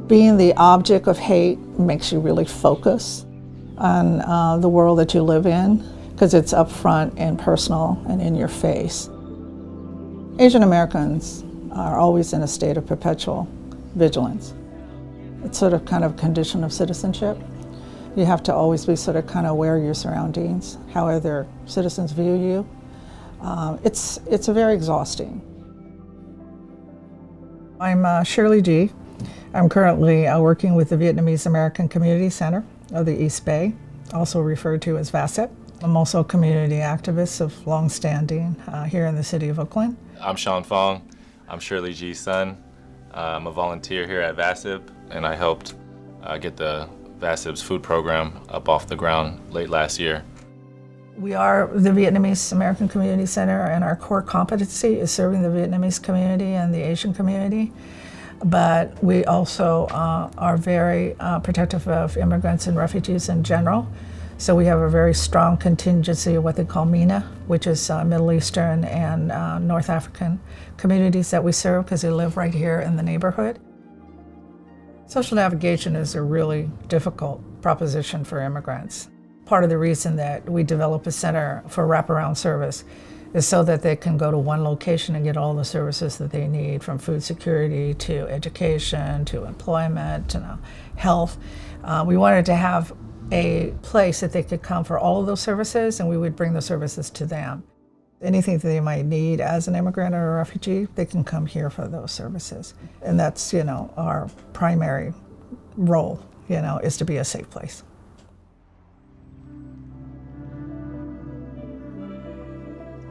Being the object of hate makes you really focus on the world that you live in, because it's upfront and personal and in your face. Asian Americans are always in a state of perpetual vigilance. It's sort of kind of a condition of citizenship. You have to always be sort of kind of aware of your surroundings, how other citizens view you. It's very exhausting. I'm Shirley G. I'm currently working with the Vietnamese American Community Center of the East Bay, also referred to as VACCEB. I'm also a community activist of long-standing here in the city of Oakland. I'm Sean Fong. I'm Shirley G's son. I'm a volunteer here at VACCEB, and I helped get the VACCEB's food program up off the ground late last year. We are the Vietnamese American Community Center, and our core competency is serving the Vietnamese community and the Asian community. But we also are very protective of immigrants and refugees in general. So we have a very strong contingency of what they call MENA, which is Middle Eastern and North African communities that we serve because they live right here in the neighborhood. Social navigation is a really difficult proposition for immigrants. Part of the reason that we develop a center for wraparound service is so that they can go to one location and get all the services that they need, from food security to education to employment to health. We wanted to have a place that they could come for all of those services, and we would bring the services to them. Anything that they might need as an immigrant or a refugee, they can come here for those services. And that's, our primary role, is to be a safe place.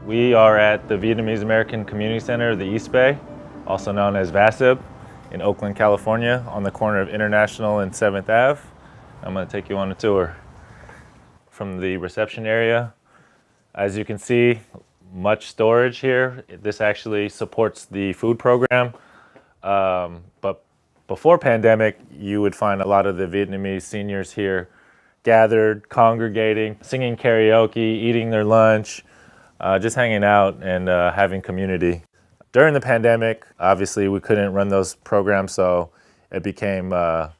We are at the Vietnamese American Community Center of the East Bay, also known as VACCEB, in Oakland, California, on the corner of International and 7th Ave. I'm going to take you on a tour from the reception area. As you can see, much storage here. This actually supports the food program. But before pandemic, you would find a lot of the Vietnamese seniors here gathered, congregating, singing karaoke, eating their lunch, just hanging out and having community. During the pandemic, obviously we couldn't run those programs, so it became a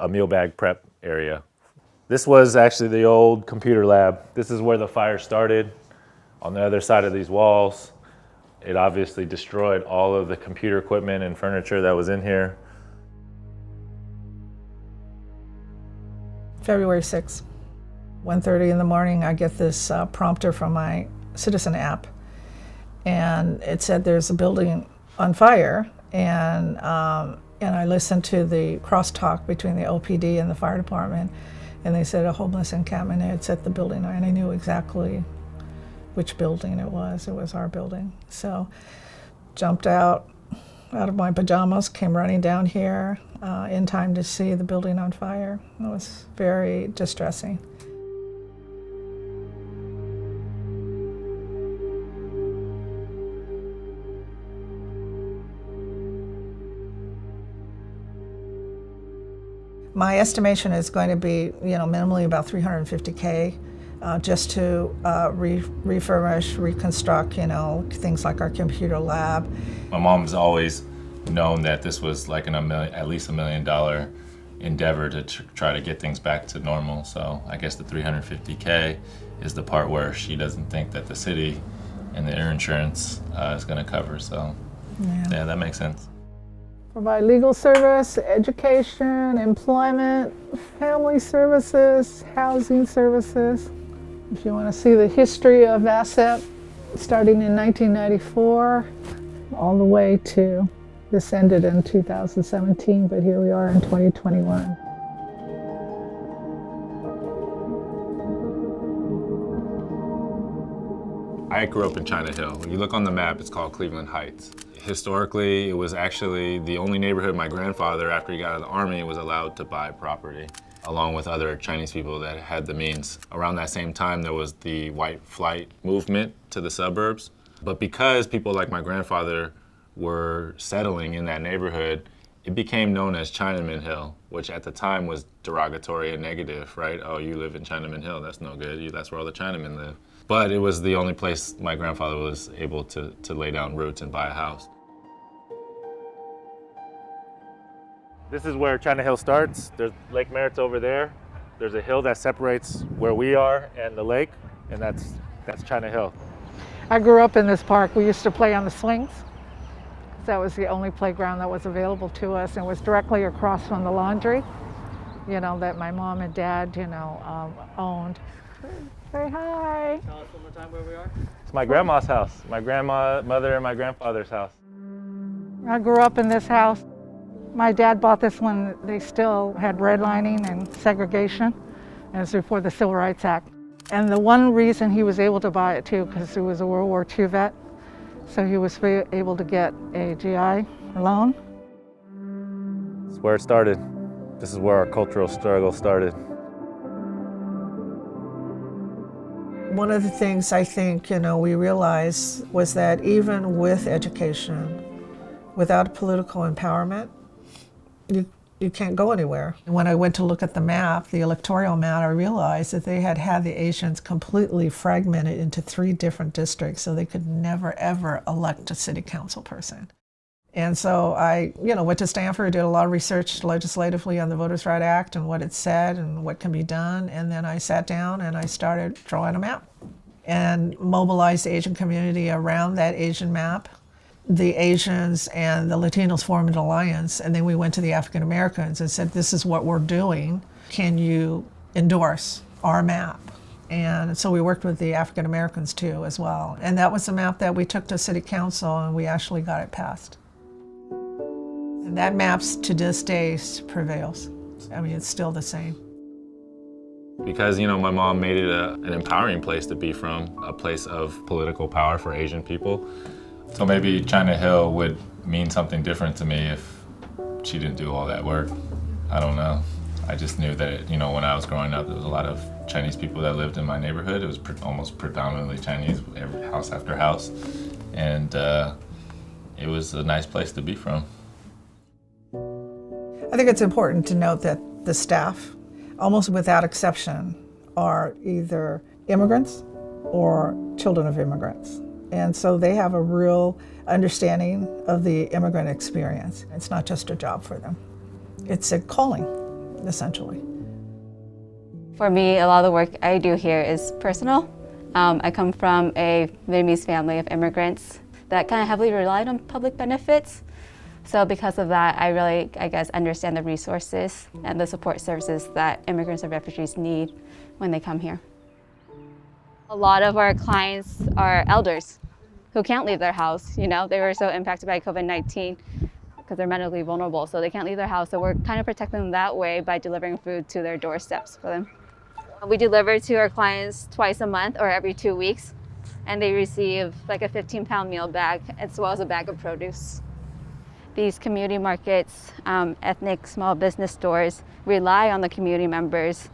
meal bag prep area. This was actually the old computer lab. This is where the fire started. On the other side of these walls, it obviously destroyed all of the computer equipment and furniture that was in here. February 6th, 1:30 in the morning, I get this prompter from my Citizen app, and it said there's a building on fire, and I listened to the crosstalk between the OPD and the fire department, and they said a homeless encampment had set the building, and I knew exactly which building it was. It was our building. So jumped out of my pajamas, came running down here in time to see the building on fire. It was very distressing. My estimation is going to be, minimally about $350K just to refurbish, reconstruct, things like our computer lab. My mom's always known that this was like at least $1 million endeavor to try to get things back to normal. So I guess the $350K is the part where she doesn't think that the city and the insurance is going to cover. So yeah, that makes sense. Provide legal service, education, employment, family services, housing services. If you want to see the history of VACCEB, starting in 1994, all the way to this ended in 2017, but here we are in 2021. I grew up in China Hill. When you look on the map, it's called Cleveland Heights. Historically, it was actually the only neighborhood my grandfather, after he got out of the army, was allowed to buy property, along with other Chinese people that had the means. Around that same time, there was the white flight movement to the suburbs. But because people like my grandfather were settling in that neighborhood, it became known as Chinaman Hill, which at the time was derogatory and negative, right? Oh, you live in Chinaman Hill, that's no good. That's where all the Chinamen live. But it was the only place my grandfather was able to lay down roots and buy a house. This is where China Hill starts. There's Lake Merritt's over there. There's a hill that separates where we are and the lake, and that's China Hill. I grew up in this park. We used to play on the swings. That was the only playground that was available to us, and it was directly across from the laundry, that my mom and dad, owned. Say hi. Tell us one more time where we are. It's my grandma's house, my grandmother and my grandfather's house. I grew up in this house. My dad bought this when they still had redlining and segregation, and it was before the Civil Rights Act. And the one reason he was able to buy it too, because he was a World War II vet, so he was able to get a GI loan. This is where it started. This is where our cultural struggle started. One of the things I think, we realized was that even with education, without political empowerment, you can't go anywhere. When I went to look at the map, the electoral map, I realized that they had the Asians completely fragmented into 3 different districts, so they could never, ever elect a city council person. And so I, went to Stanford, did a lot of research legislatively on the Voters' Right Act and what it said and what can be done. And then I sat down and I started drawing a map and mobilized the Asian community around that Asian map. The Asians and the Latinos formed an alliance, and then we went to the African Americans and said, this is what we're doing. Can you endorse our map? And so we worked with the African Americans too as well. And that was the map that we took to City Council, and we actually got it passed. And that map to this day prevails. I mean, it's still the same. Because, my mom made it an empowering place to be from, a place of political power for Asian people. So maybe China Hill would mean something different to me if she didn't do all that work. I don't know. I just knew that, when I was growing up, there was a lot of Chinese people that lived in my neighborhood. It was almost predominantly Chinese, every house after house. And it was a nice place to be from. I think it's important to note that the staff, almost without exception, are either immigrants or children of immigrants. And so they have a real understanding of the immigrant experience. It's not just a job for them. It's a calling, essentially. For me, a lot of the work I do here is personal. I come from a Vietnamese family of immigrants that kind of heavily relied on public benefits. So because of that, I really, understand the resources and the support services that immigrants and refugees need when they come here. A lot of our clients are elders who can't leave their house. They were so impacted by COVID-19 because they're medically vulnerable, so they can't leave their house. So we're kind of protecting them that way by delivering food to their doorsteps for them. We deliver to our clients twice a month or every 2 weeks, and they receive like a 15-pound meal bag as well as a bag of produce. These community markets, ethnic small business stores rely on the community members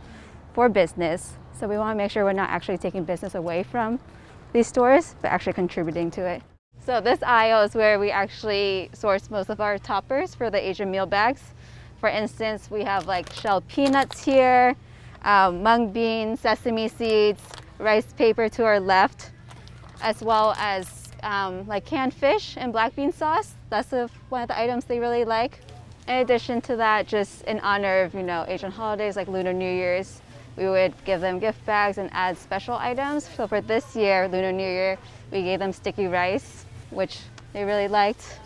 for business. So we want to make sure we're not actually taking business away from these stores, but actually contributing to it. So this aisle is where we actually source most of our toppers for the Asian meal bags. For instance, we have like shelled peanuts here, mung beans, sesame seeds, rice paper to our left, as well as like canned fish and black bean sauce. That's one of the items they really like. In addition to that, just in honor of Asian holidays like Lunar New Year's, we would give them gift bags and add special items. So for this year, Lunar New Year, we gave them sticky rice, which they really liked.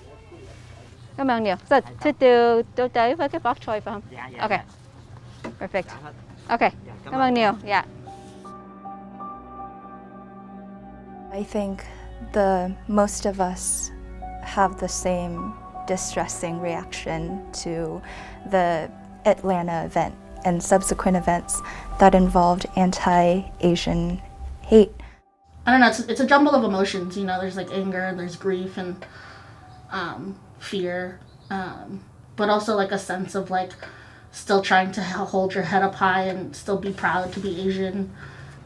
Cảm ơn nhiều. So tôi tới với cái bok choy phải không? Dạ. Okay. Perfect. Okay. Cảm ơn nhiều. Yeah. I think most of us have the same distressing reaction to the Atlanta event and subsequent events that involved anti-Asian hate. I don't know, it's a jumble of emotions, there's like anger, there's grief and fear, but also like a sense of like still trying to hold your head up high and still be proud to be Asian.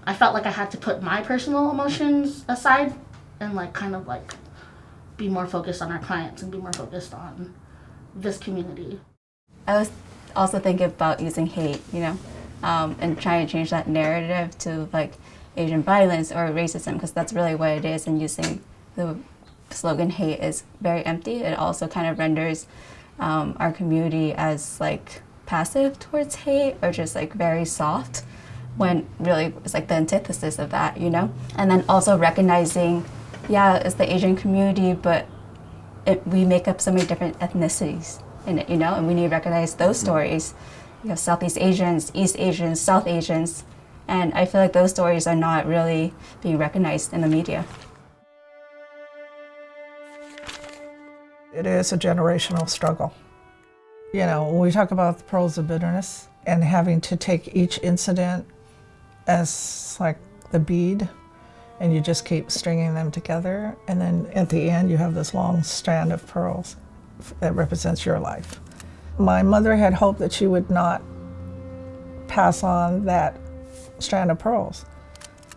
I felt like I had to put my personal emotions aside and like kind of like be more focused on our clients and be more focused on this community. I was also thinking about using hate, and trying to change that narrative to like Asian violence or racism, because that's really what it is. And using the slogan hate is very empty. It also kind of renders our community as like passive towards hate or just like very soft, when really it's like the antithesis of that, you know? And then also recognizing, yeah, it's the Asian community, but we make up so many different ethnicities in it, you know? And we need to recognize those stories. You have Southeast Asians, East Asians, South Asians, and I feel like those stories are not really being recognized in the media. It is a generational struggle. You know, when we talk about the pearls of bitterness and having to take each incident as like the bead, and you just keep stringing them together, and then at the end you have this long strand of pearls that represents your life. My mother had hoped that she would not pass on that strand of pearls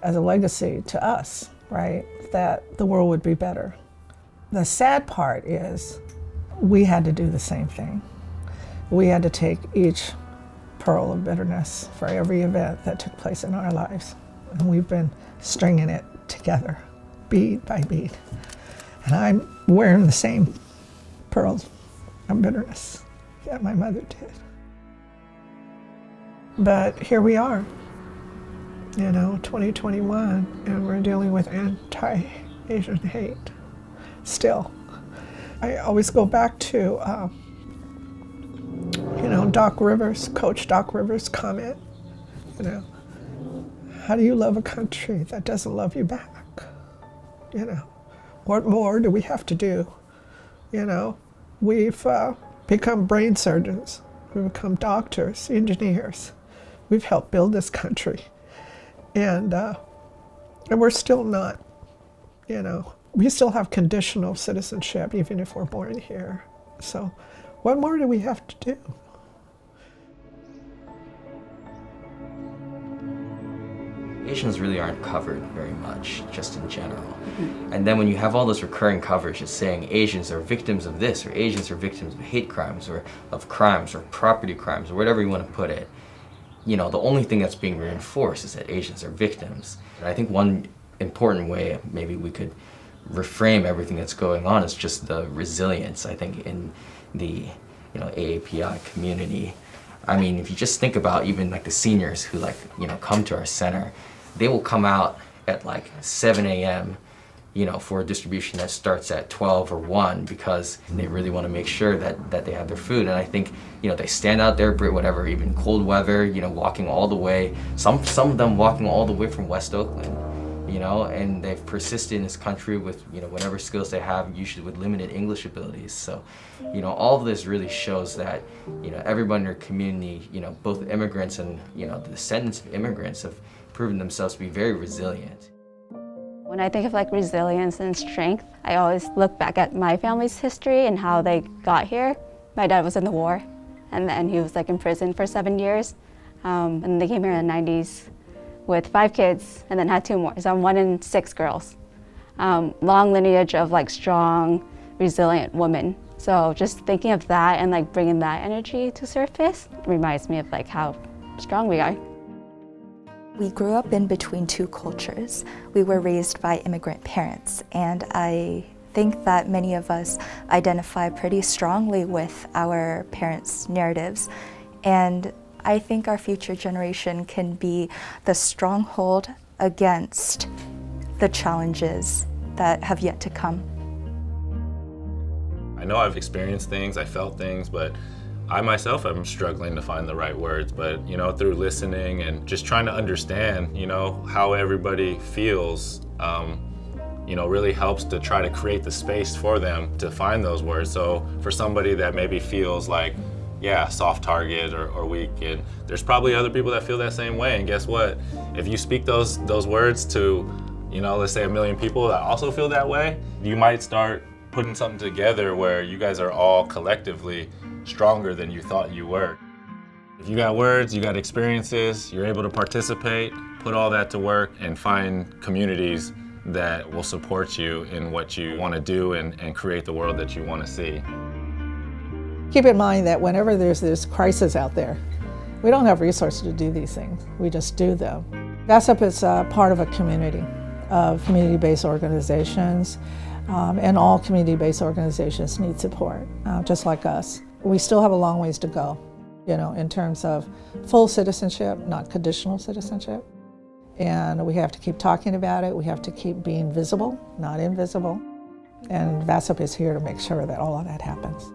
as a legacy to us, right? That the world would be better. The sad part is we had to do the same thing. We had to take each pearl of bitterness for every event that took place in our lives. And we've been stringing it together, bead by bead. And I'm wearing the same pearls of bitterness that my mother did. But here we are, you know, 2021, and we're dealing with anti-Asian hate still. I always go back to, you know, Coach Doc Rivers' comment, you know, how do you love a country that doesn't love you back? You know, what more do we have to do? You know, we've become brain surgeons, we've become doctors, engineers. We've helped build this country. And we're still not, you know, we still have conditional citizenship even if we're born here. So what more do we have to do? Asians really aren't covered very much, just in general. And then when you have all this recurring coverage, it's saying Asians are victims of this, or Asians are victims of hate crimes, or of crimes, or property crimes, or whatever you want to put it. You know, the only thing that's being reinforced is that Asians are victims. And I think one important way maybe we could reframe everything that's going on is just the resilience, I think, in the, you know, AAPI community. I mean, if you just think about even like the seniors who like, you know, come to our center, they will come out at like 7 a.m., you know, for a distribution that starts at 12 or 1 because they really want to make sure that they have their food. And I think, you know, they stand out there, whatever, even cold weather, you know, walking all the way, some of them walking all the way from West Oakland, you know, and they've persisted in this country with, you know, whatever skills they have, usually with limited English abilities. So, you know, all of this really shows that, you know, everyone in our community, you know, both immigrants and, you know, the descendants of immigrants have proven themselves to be very resilient. When I think of like resilience and strength, I always look back at my family's history and how they got here. My dad was in the war, and then he was like in prison for 7 years. And they came here in the 90s with 5 kids and then had 2 more. So I'm 1 in 6 girls. Long lineage of like strong, resilient women. So just thinking of that and like bringing that energy to surface reminds me of like how strong we are. We grew up in between 2 cultures. We were raised by immigrant parents, and I think that many of us identify pretty strongly with our parents' narratives. And I think our future generation can be the stronghold against the challenges that have yet to come. I know I've experienced things, I felt things, but I myself am struggling to find the right words, but you know, through listening and just trying to understand, you know, how everybody feels, you know, really helps to try to create the space for them to find those words. So for somebody that maybe feels like, yeah, soft target or weak, and there's probably other people that feel that same way. And guess what? If you speak those words to, you know, let's say 1 million people that also feel that way, you might start putting something together where you guys are all collectively stronger than you thought you were. If you got words, you got experiences, you're able to participate, put all that to work and find communities that will support you in what you want to do and create the world that you want to see. Keep in mind that whenever there's this crisis out there, we don't have resources to do these things. We just do them. VACCEB is part of a community of community-based organizations, and all community-based organizations need support, just like us. we still have a long ways to go, you know, in terms of full citizenship, not conditional citizenship. And we have to keep talking about it. We have to keep being visible, not invisible. And VACCEB is here to make sure that all of that happens.